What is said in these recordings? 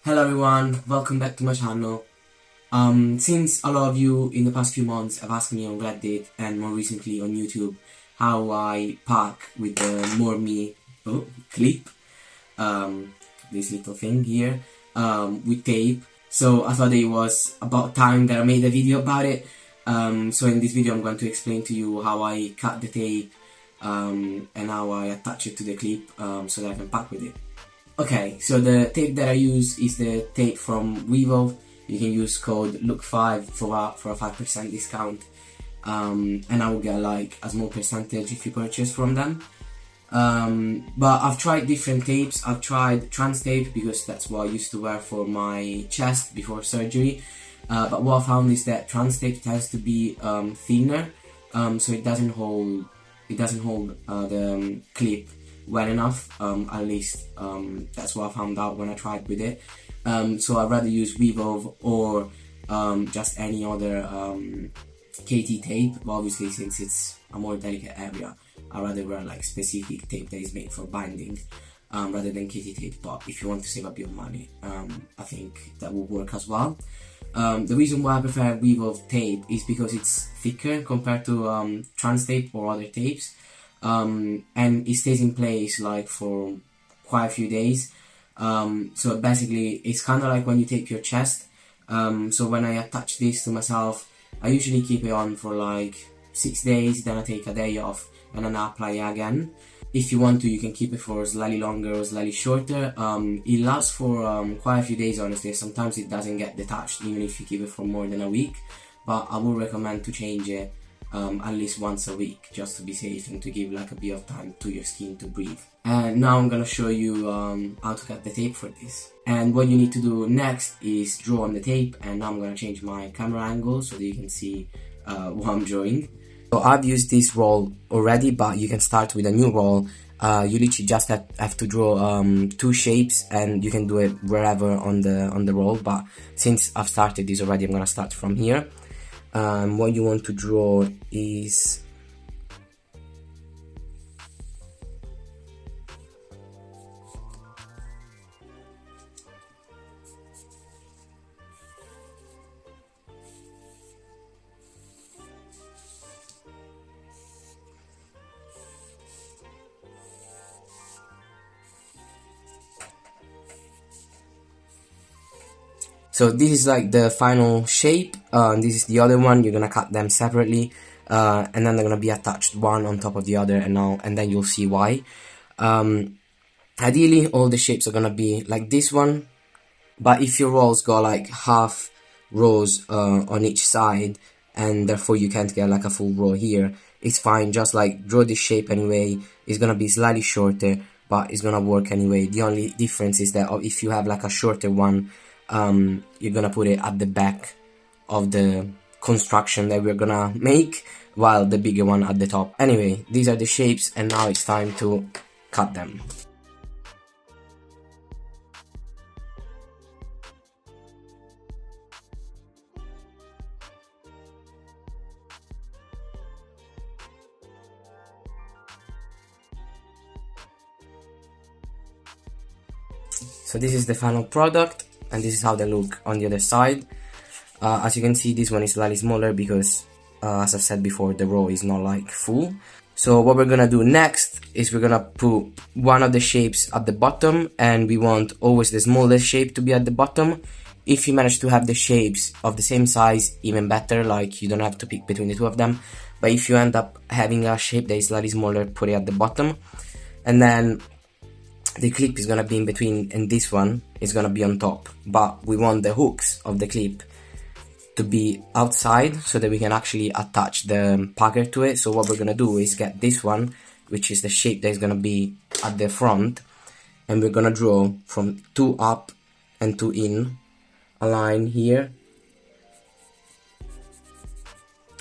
Hello everyone, welcome back to my channel. Since a lot of you in the past few months have asked me on Reddit and more recently on YouTube how I pack with the Morme clip, this little thing here, with tape. So I thought it was about time that I made a video about it. So in this video I'm going to explain to you how I cut the tape and how I attach it to the clip so that I can pack with it. Okay, so the tape that I use is the tape from Vivo. You can use code LOOK5 for a 5% discount, and I will get like a small percentage if you purchase from them. But I've tried different tapes. I've tried trans tape because that's what I used to wear for my chest before surgery. But what I found is that trans tape tends to be thinner, so it doesn't hold the clip well enough. At least that's what I found out when I tried with it. So I'd rather use Vivo or just any other KT tape, but obviously since it's a more delicate area I'd rather wear like specific tape that is made for binding rather than KT tape. But if you want to save a bit of money, I think that will work as well. The reason why I prefer Vivo tape is because it's thicker compared to trans tape or other tapes. And it stays in place like for quite a few days. So basically it's kind of like when you tape your chest. So when I attach this to myself, I usually keep it on for like 6 days, then I take a day off and then I apply it again. If you want to, you can keep it for slightly longer or slightly shorter. It lasts for quite a few days, honestly. Sometimes it doesn't get detached even if you keep it for more than a week, but I would recommend to change it at least once a week, just to be safe and to give like a bit of time to your skin to breathe. And now I'm gonna show you how to cut the tape for this. And what you need to do next is draw on the tape, and now I'm gonna change my camera angle so that you can see what I'm drawing. So I've used this roll already, but you can start with a new roll. You literally just have to draw 2 shapes, and you can do it wherever on the roll, but since I've started this already, I'm gonna start from here. What you want to draw is so this is like the final shape. This is the other one. You're gonna cut them separately, and then they're gonna be attached one on top of the other, and then you'll see why. Ideally, all the shapes are gonna be like this one, but if your rolls got like half rows on each side, and therefore you can't get like a full row here, it's fine. Just like draw this shape anyway. It's gonna be slightly shorter, but it's gonna work anyway. The only difference is that if you have like a shorter one, you're gonna put it at the back of the construction that we're gonna make, while the bigger one at the top. Anyway, these are the shapes, and now it's time to cut them. So this is the final product, and this is how they look on the other side. As you can see, this one is slightly smaller because, as I've said before, the row is not like full. So what we're gonna do next is we're gonna put one of the shapes at the bottom, and we want always the smallest shape to be at the bottom. If you manage to have the shapes of the same size, even better, like you don't have to pick between the two of them. But if you end up having a shape that is slightly smaller, put it at the bottom. And then the clip is gonna be in between, and this one is gonna be on top. But we want the hooks of the clip to be outside so that we can actually attach the packer to it. So what we're gonna do is get this one, which is the shape that is gonna be at the front, and we're gonna draw from 2 up and 2 in, a line here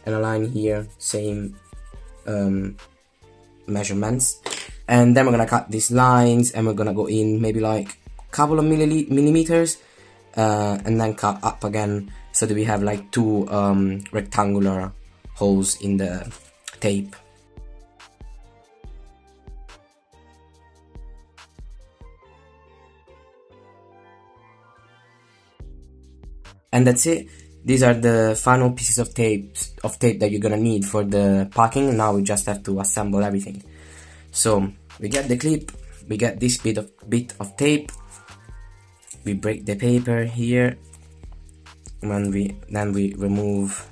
and a line here, same measurements. And then we're gonna cut these lines, and we're gonna go in maybe like a couple of millimeters, and then cut up again so that we have like 2 rectangular holes in the tape. And that's it. These are the final pieces of tape that you're gonna need for the packing. Now we just have to assemble everything. So we get the clip, we get this bit of tape, we break the paper here, and then we remove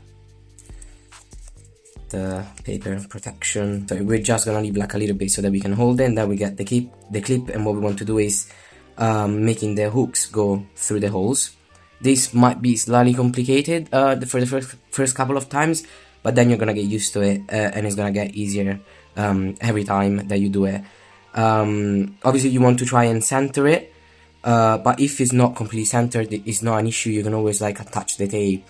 the paper protection. So we're just gonna leave like a little bit so that we can hold it, and then we get the clip, and what we want to do is making the hooks go through the holes. This might be slightly complicated for the first couple of times, but then you're gonna get used to it, and it's gonna get easier every time that you do it. Obviously you want to try and center it, but if it's not completely centered, it's not an issue. You can always like attach the tape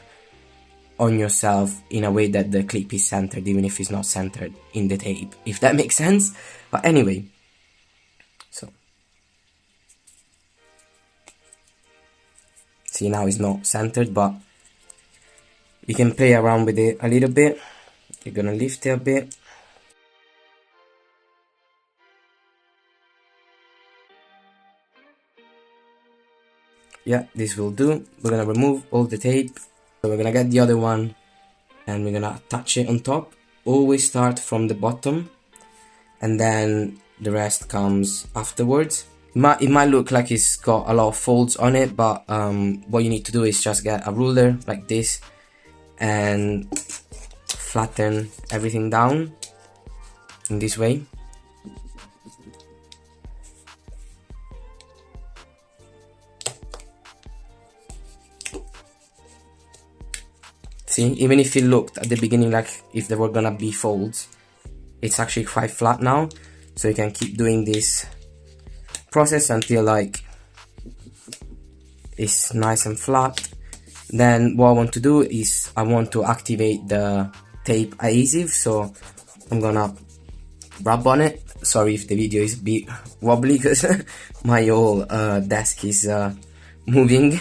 on yourself in a way that the clip is centered, even if it's not centered in the tape, if that makes sense. But anyway, so see, now it's not centered, but you can play around with it a little bit. You're gonna lift it a bit. Yeah, this will do. We're gonna remove all the tape. So we're gonna get the other one and we're gonna attach it on top. Always start from the bottom and then the rest comes afterwards. It might look like it's got a lot of folds on it, but what you need to do is just get a ruler like this and flatten everything down in this way. See, even if it looked at the beginning like if there were gonna be folds, it's actually quite flat now. So you can keep doing this process until like it's nice and flat. Then what I want to do is I want to activate the tape adhesive, so I'm gonna rub on it. Sorry if the video is a bit wobbly because my whole desk is moving.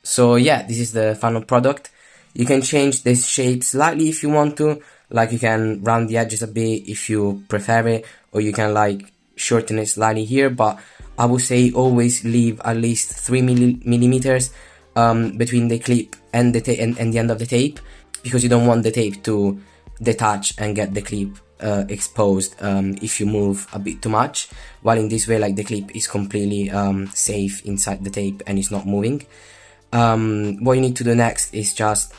So yeah, this is the final product. You can change this shape slightly if you want to, like you can round the edges a bit if you prefer it, or you can like shorten it slightly here, but I would say always leave at least 3 millimeters between the clip and the end of the tape, because you don't want the tape to detach and get the clip exposed if you move a bit too much, while in this way like the clip is completely safe inside the tape and it's not moving. What you need to do next is just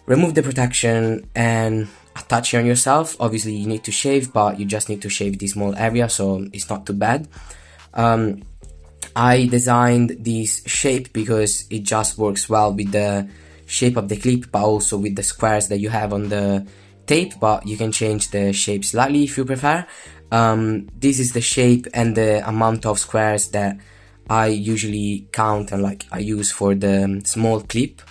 remove the protection and attach it on yourself. Obviously you need to shave, but you just need to shave this small area, so it's not too bad. I designed this shape because it just works well with the shape of the clip, but also with the squares that you have on the tape, but you can change the shape slightly if you prefer. This is the shape and the amount of squares that I usually count and like I use for the small clip.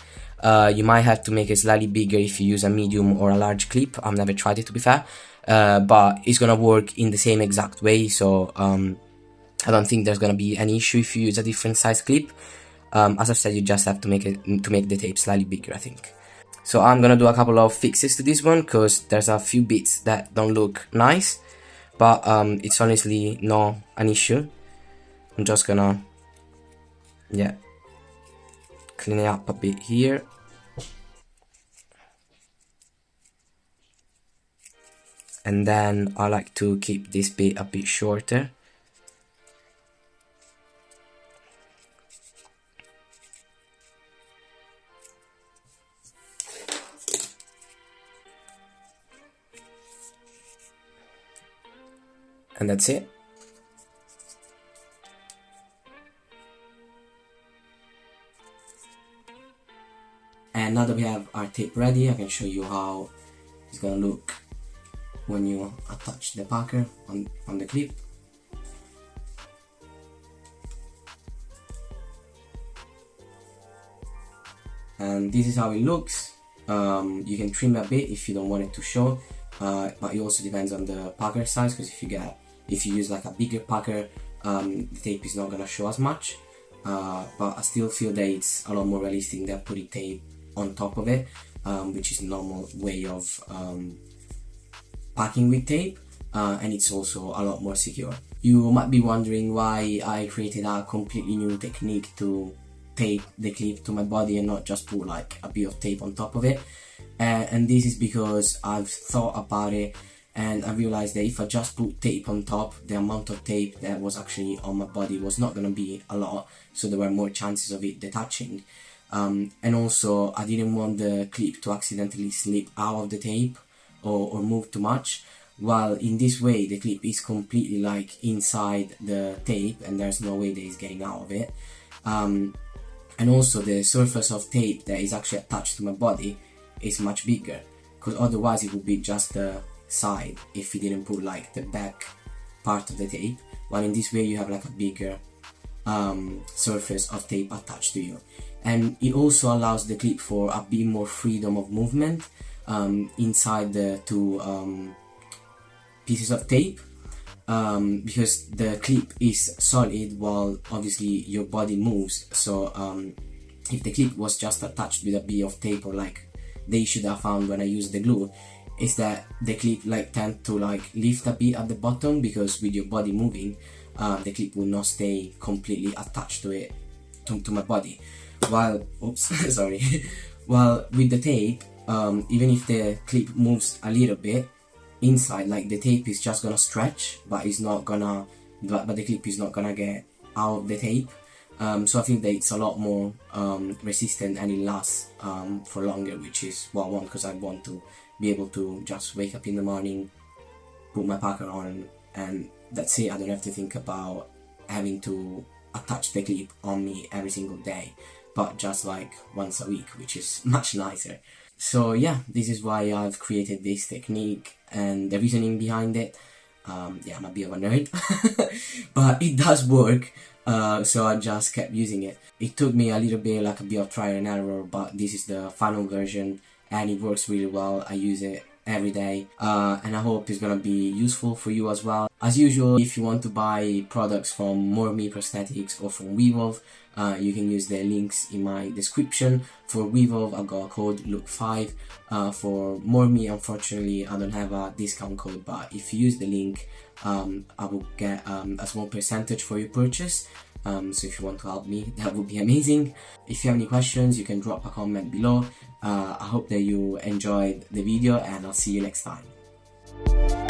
You might have to make it slightly bigger if you use a medium or a large clip. I've never tried it, to be fair, but it's gonna work in the same exact way, so I don't think there's gonna be any issue if you use a different size clip. As I said, you just have to make the tape slightly bigger, I think. So I'm gonna do a couple of fixes to this one because there's a few bits that don't look nice, but it's honestly not an issue. I'm just gonna, yeah, clean it up a bit here. And then I like to keep this bit a bit shorter. And that's it. And now that we have our tape ready, I can show you how it's gonna look when you attach the packer on the clip. And this is how it looks. You can trim a bit if you don't want it to show, but it also depends on the packer size, because if you use like a bigger packer, the tape is not gonna show as much. But I still feel that it's a lot more realistic than putting tape on top of it, which is a normal way of packing with tape. and it's also a lot more secure. You might be wondering why I created a completely new technique to tape the clip to my body and not just put like a bit of tape on top of it. And this is because I've thought about it, and I realized that if I just put tape on top, the amount of tape that was actually on my body was not going to be a lot, so there were more chances of it detaching. And also I didn't want the clip to accidentally slip out of the tape or move too much, while in this way the clip is completely like inside the tape and there's no way that it's getting out of it. And also the surface of tape that is actually attached to my body is much bigger, because otherwise it would be just the side if you didn't put like the back part of the tape, while in this way you have like a bigger surface of tape attached to you. And it also allows the clip for a bit more freedom of movement inside the two pieces of tape, because the clip is solid while obviously your body moves. So if the clip was just attached with a bit of tape, or like the issue that I found when I used the glue is that the clip like tend to like lift a bit at the bottom, because with your body moving the clip will not stay completely attached to it, to my body. While sorry, while with the tape, even if the clip moves a little bit inside, like the tape is just gonna stretch, but it's not gonna, but the clip is not gonna get out of the tape. So I think that it's a lot more resistant, and it lasts for longer, which is what I want, because I want to be able to just wake up in the morning, put my packer on, and that's it. I don't have to think about having to attach the clip on me every single day, but just like once a week, which is much nicer. So yeah, this is why I've created this technique, and the reasoning behind it. Yeah, I'm a bit of a nerd, but it does work. So I just kept using it. It took me a little bit, like a bit of trial and error, but this is the final version and it works really well. I use it every day, and I hope it's gonna be useful for you as well. As usual, if you want to buy products from Morme Prosthetics or from Wevolve, you can use the links in my description. For Wevolve, I got a code LOOK5. For Morme, unfortunately, I don't have a discount code, but if you use the link, I will get a small percentage for your purchase. So if you want to help me, that would be amazing. If you have any questions, you can drop a comment below. I hope that you enjoyed the video, and I'll see you next time.